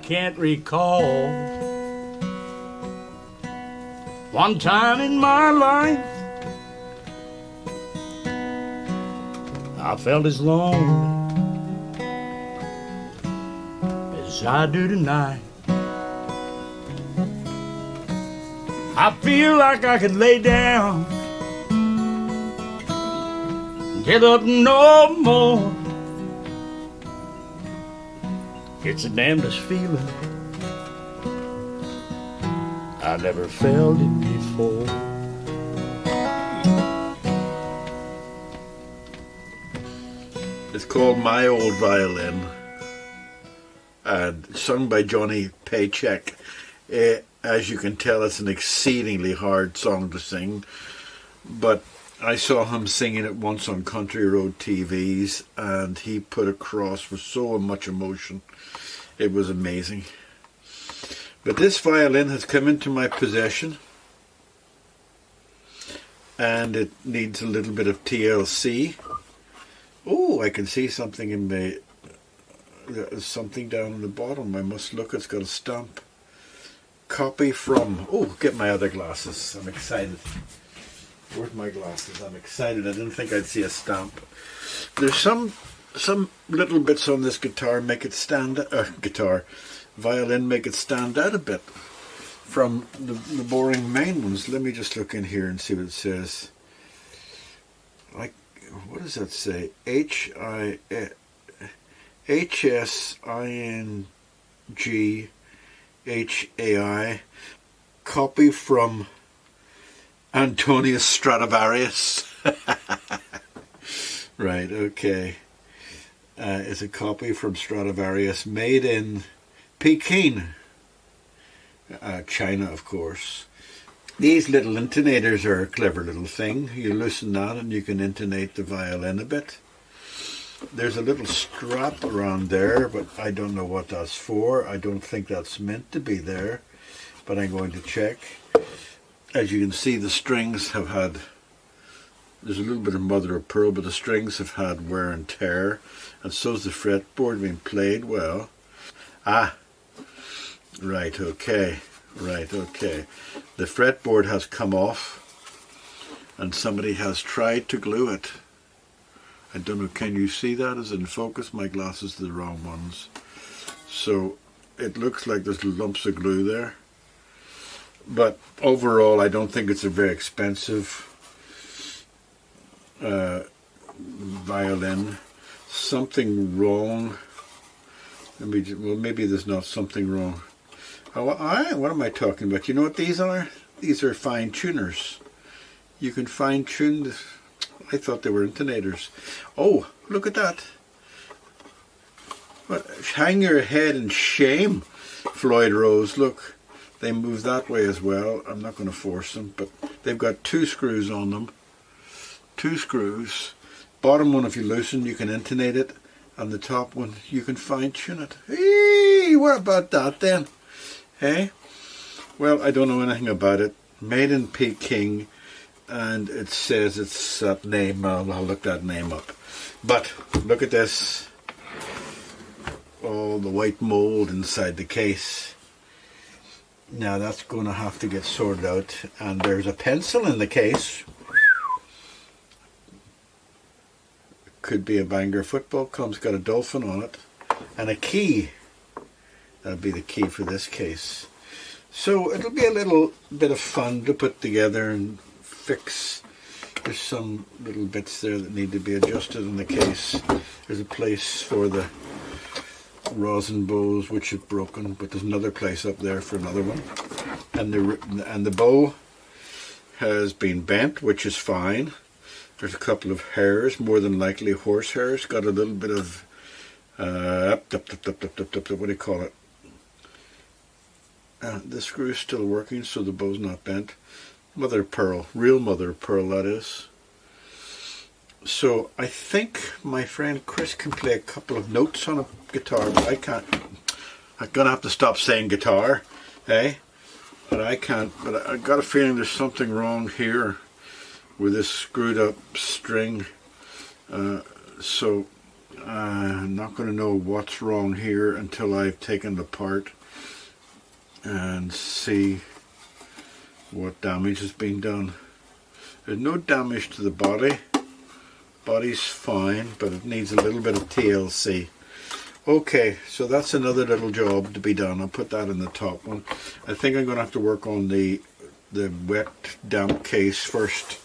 can't recall. One time in my life, I felt as lonely as I do tonight. I feel like I could lay down, get up no more. It's the damnedest feeling, I never felt it before. It's called My Old Violin and sung by Johnny Paycheck. As you can tell, it's an exceedingly hard song to sing, but I saw him singing it once on Country Road TVs, and he put across with so much emotion. It was amazing. But this violin has come into my possession, and it needs a little bit of TLC. Oh, I can see something in the... There's something down on the bottom. I must look. It's got a stamp. Copy from... Oh, get my other glasses. I'm excited. Where's my glasses? I'm excited. I didn't think I'd see a stamp. There's some little bits on this guitar make it stand... violin make it stand out a bit from the boring main ones. Let me just look in here and see what it says. Like, what does that say? HSINGHAI. Copy from Antonius Stradivarius. Right, okay. It's a copy from Stradivarius, made in Peking, China, of course. These little intonators are a clever little thing. You loosen that and you can intonate the violin a bit. There's a little strap around there, but I don't know what that's for. I don't think that's meant to be there, but I'm going to check. As you can see, the strings have had... There's a little bit of mother of pearl, but the strings have had wear and tear, and so's the fretboard being played well. Ah, right, okay, right, okay. The fretboard has come off, and somebody has tried to glue it. I don't know, can you see that? Is it in focus? My glasses are the wrong ones. So it looks like there's lumps of glue there. But overall, I don't think it's a very expensive violin. Something wrong. Well, maybe there's not something wrong. What am I talking about? You know what these are? These are fine tuners. You can fine tune this. I thought they were intonators. Oh, look at that. What? Hang your head in shame, Floyd Rose. Look, they move that way as well. I'm not going to force them, but they've got 2 screws on them. 2 screws. Bottom one, if you loosen, you can intonate it. And the top one, you can fine tune it. Hey, what about that then? Hey? Well, I don't know anything about it. Made in Peking. And it says it's that name. I'll look that name up. But look at this. All the white mold inside the case. Now that's going to have to get sorted out. And there's a pencil in the case. Could be a Bangor football club. It's got a dolphin on it. And a key. That'll be the key for this case. So it'll be a little bit of fun to put together and fix. There's some little bits there that need to be adjusted in the case. There's a place for the rosin bows which have broken, but there's another place up there for another one. And the bow has been bent, which is fine. There's a couple of hairs, more than likely horse hairs. Got a little bit of what do you call it? The screw's still working, so the bow's not bent. Mother of pearl, real mother of pearl, that is. So I think my friend Chris can play a couple of notes on a guitar, but I can't. I'm gonna have to stop saying guitar, eh? But I can't. But I got a feeling there's something wrong here with this screwed up string. So I'm not going to know what's wrong here until I've taken it apart and see what damage has been done. There's no damage to the body. Body's fine, but it needs a little bit of TLC. Okay, so that's another little job to be done. I'll put that in the top one. I think I'm going to have to work on the wet damp case first.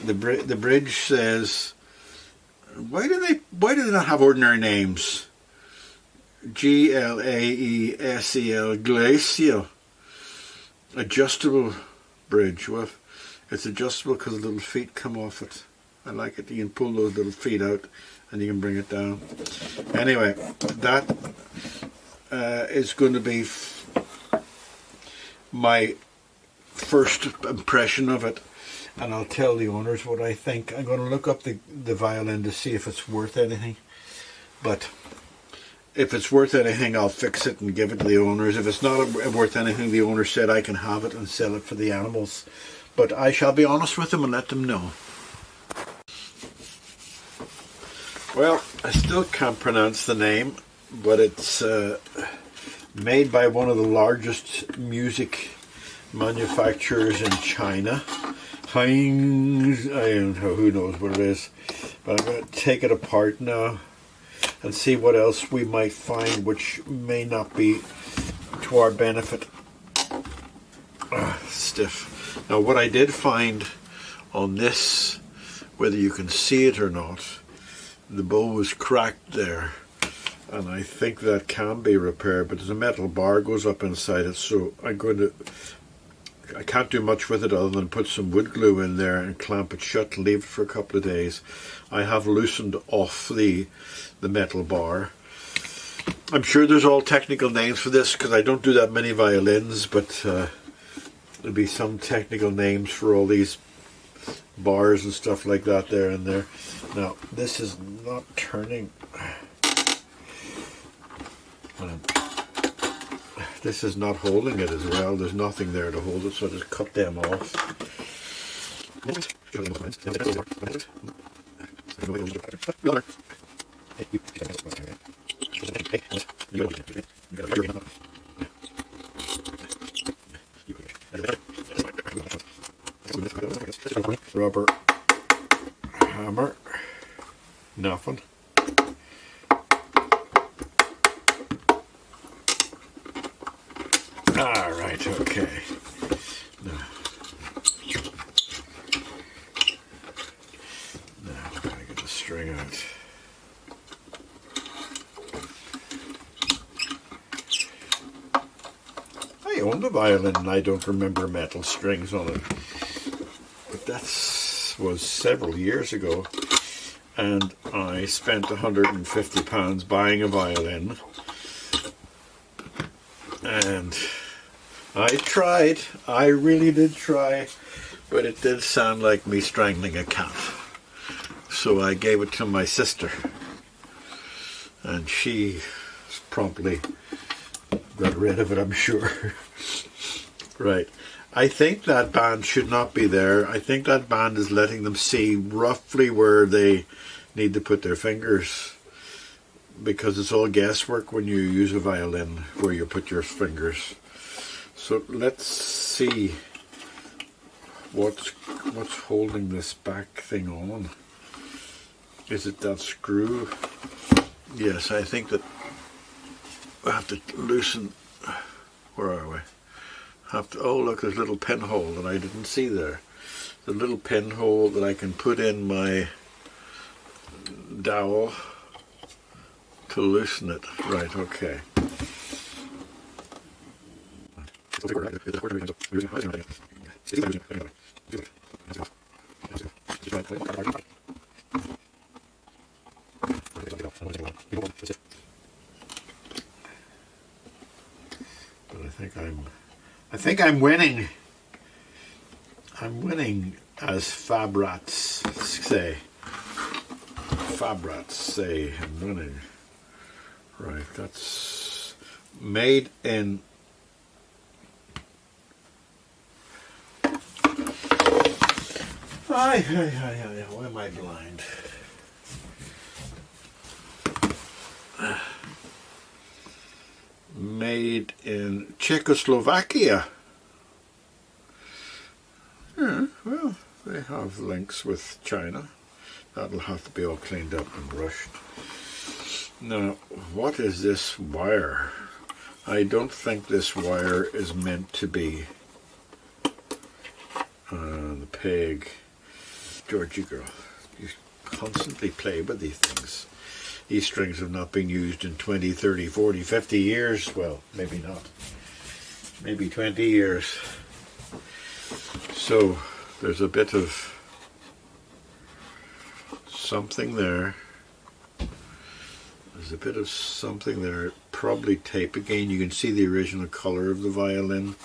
The bridge says, why do they not have ordinary names? GLAESEL, glacial. Adjustable bridge. Well, it's adjustable because the little feet come off it. I like it. You can pull those little feet out and you can bring it down. Anyway, that is going to be my first impression of it, and I'll tell the owners what I think. I'm going to look up the violin to see if it's worth anything, but if it's worth anything, I'll fix it and give it to the owners. If it's not worth anything, the owner said I can have it and sell it for the animals, but I shall be honest with them and let them know. Well, I still can't pronounce the name, but it's made by one of the largest music manufacturers in China. I don't know, who knows what it is, but I'm going to take it apart now and see what else we might find which may not be to our benefit. Stiff. Now what I did find on this, whether you can see it or not, the bow was cracked there, and I think that can be repaired, but there's a metal bar goes up inside it, so I can't do much with it other than put some wood glue in there and clamp it shut and leave it for a couple of days. I have loosened off the metal bar. I'm sure there's all technical names for this because I don't do that many violins, but there'll be some technical names for all these bars and stuff like that there and there. Now this is not turning. This is not holding it as well. There's nothing there to hold it, so I just cut them off. Rubber hammer. Nothing. Alright, okay. Now I've got to get the string out. I owned a violin and I don't remember metal strings on it. But that was several years ago, and I spent £150 buying a violin, and I tried, I really did try, but it did sound like me strangling a cat. So I gave it to my sister, and she promptly got rid of it, I'm sure. Right. I think that band should not be there. I think that band is letting them see roughly where they need to put their fingers, because it's all guesswork when you use a violin where you put your fingers. So let's see what's holding this back thing on. Is it that screw? Yes, I think that I have to loosen. Where are we? Oh look, there's a little pinhole that I didn't see there. The little pinhole that I can put in my dowel to loosen it. Right, okay. But I think I'm winning. I'm winning, as Fabrats say. Fabrats say I'm winning. Right, that's made in why am I blind? made in Czechoslovakia. Yeah, well, they have links with China. That'll have to be all cleaned up and brushed. Now, what is this wire? I don't think this wire is meant to be the peg. Georgie girl, you constantly play with these things. These strings have not been used in 20, 30, 40, 50 years. Well, maybe not. Maybe 20 years. So, there's a bit of something there. There's a bit of something there. Probably tape. Again, you can see the original color of the violin.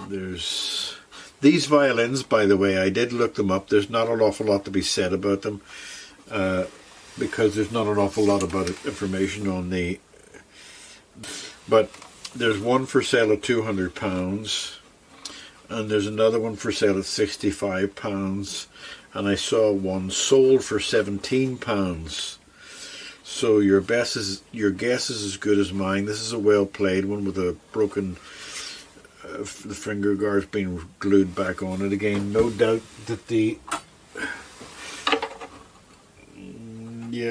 There's these violins, by the way, I did look them up. There's not an awful lot to be said about them because there's not an awful lot about information on the... But there's one for sale at £200 and there's another one for sale at £65, and I saw one sold for £17. So your guess is as good as mine. This is a well played one with a broken the finger guard's been glued back on it again. No doubt that the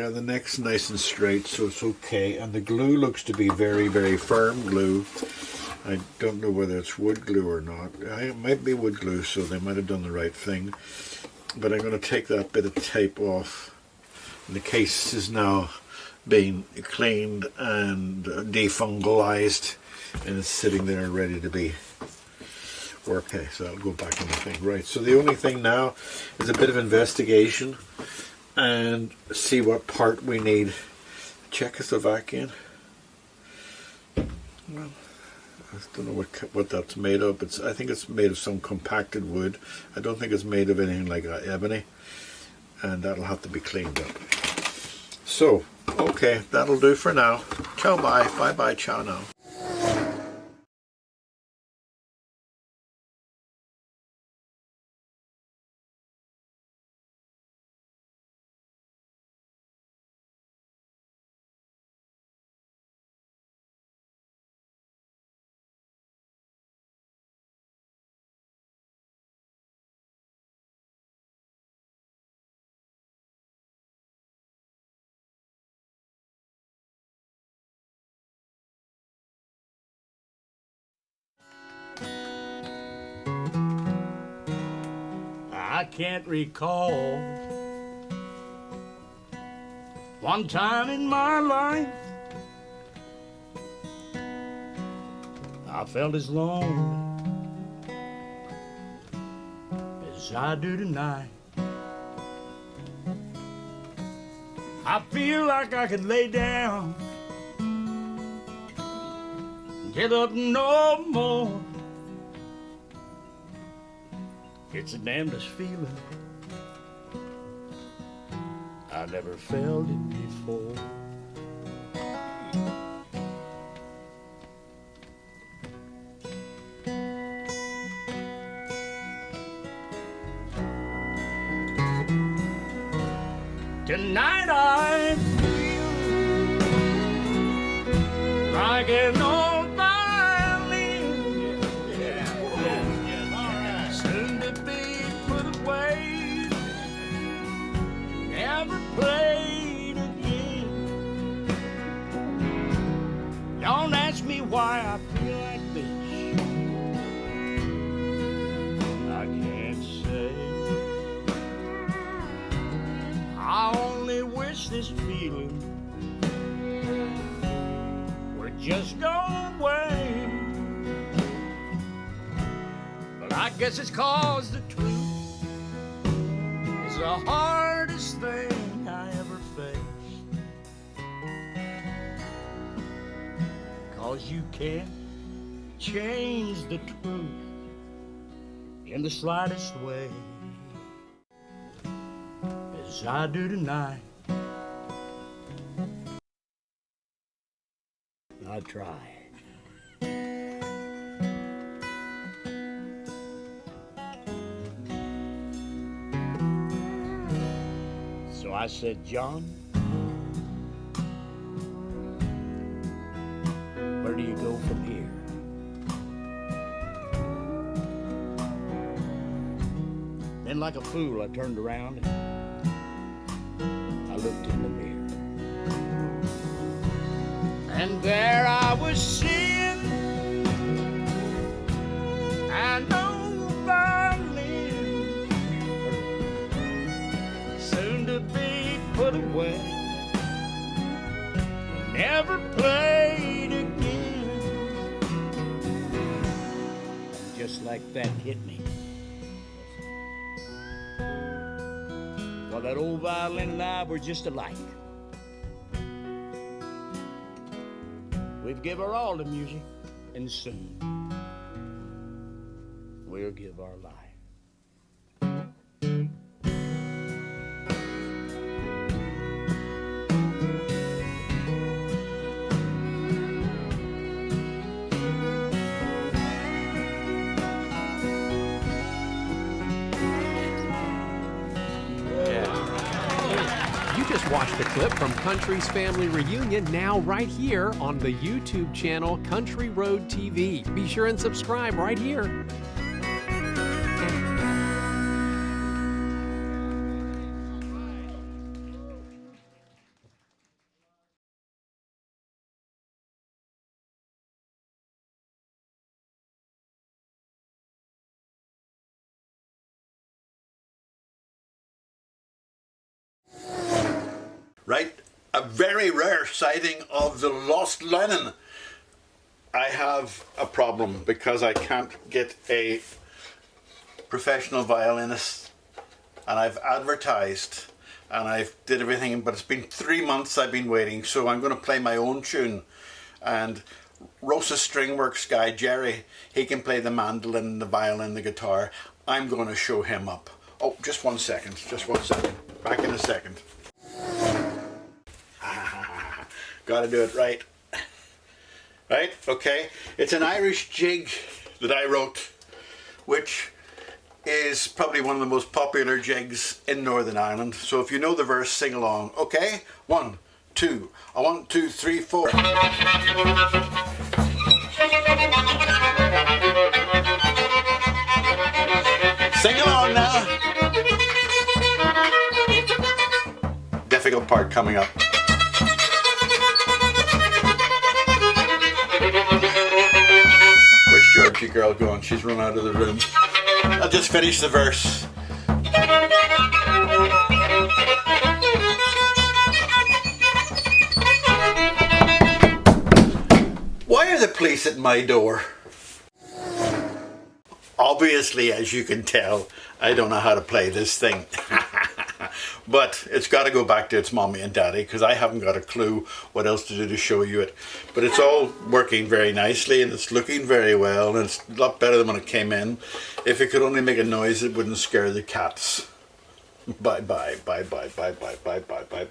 the neck's nice and straight, so it's okay, and the glue looks to be very, very firm glue. I don't know whether it's wood glue or not. It might be wood glue, so they might have done the right thing. But I'm going to take that bit of tape off. And the case is now being cleaned and defungalized, and it's sitting there ready to be okay. So I'll go back in the thing. Right, so the only thing now is a bit of investigation and see what part we need. Czechoslovakian. Well, I don't know what that's made of. I think it's made of some compacted wood. I don't think it's made of anything like ebony, and that'll have to be cleaned up. So, okay, that'll do for now. Ciao, bye. Bye, bye, ciao now. I can't recall one time in my life I felt as lonely as I do tonight. I feel like I could lay down, get up no more. It's the damnedest feeling. I never felt it before. Tonight I feel like an old violin, soon to be put away, never played again. Don't ask me why I feel like this, I can't say. I only wish this feeling would just go away. But I guess it's 'cause the truth is the hardest thing I ever faced. 'Cause you can't change the truth in the slightest way, as I do tonight. I try. So I said, John, And like a fool, I turned around and I looked in the mirror. And there I was seeing an old violin, soon to be put away, never played again. And just like that hit me. Well, that old violin and I were just alike. We've give our all to music, and soon we'll give our life. You just watched a clip from Country's Family Reunion, now right here on the YouTube channel Country Road TV. Be sure and subscribe right here. Right? A very rare sighting of the lost Lennon. I have a problem because I can't get a professional violinist, and I've advertised and I've did everything, but it's been 3 months I've been waiting, so I'm going to play my own tune. And Rosa Stringworks guy Jerry, he can play the mandolin, the violin, the guitar. I'm going to show him up. Oh, just 1 second, just 1 second. Back in a second. Gotta do it right. Right? Okay. It's an Irish jig that I wrote, which is probably one of the most popular jigs in Northern Ireland. So if you know the verse, sing along. Okay? 1, 2. 1, 2, 3, 4. Sing along now. Difficult part coming up. Where's Georgie girl going? She's run out of the room. I'll just finish the verse. Why are the police at my door? Obviously, as you can tell, I don't know how to play this thing. But it's got to go back to its mommy and daddy, because I haven't got a clue what else to do to show you it. But it's all working very nicely and it's looking very well, and it's a lot better than when it came in. If it could only make a noise, it wouldn't scare the cats. Bye bye, bye bye, bye bye, bye bye, bye.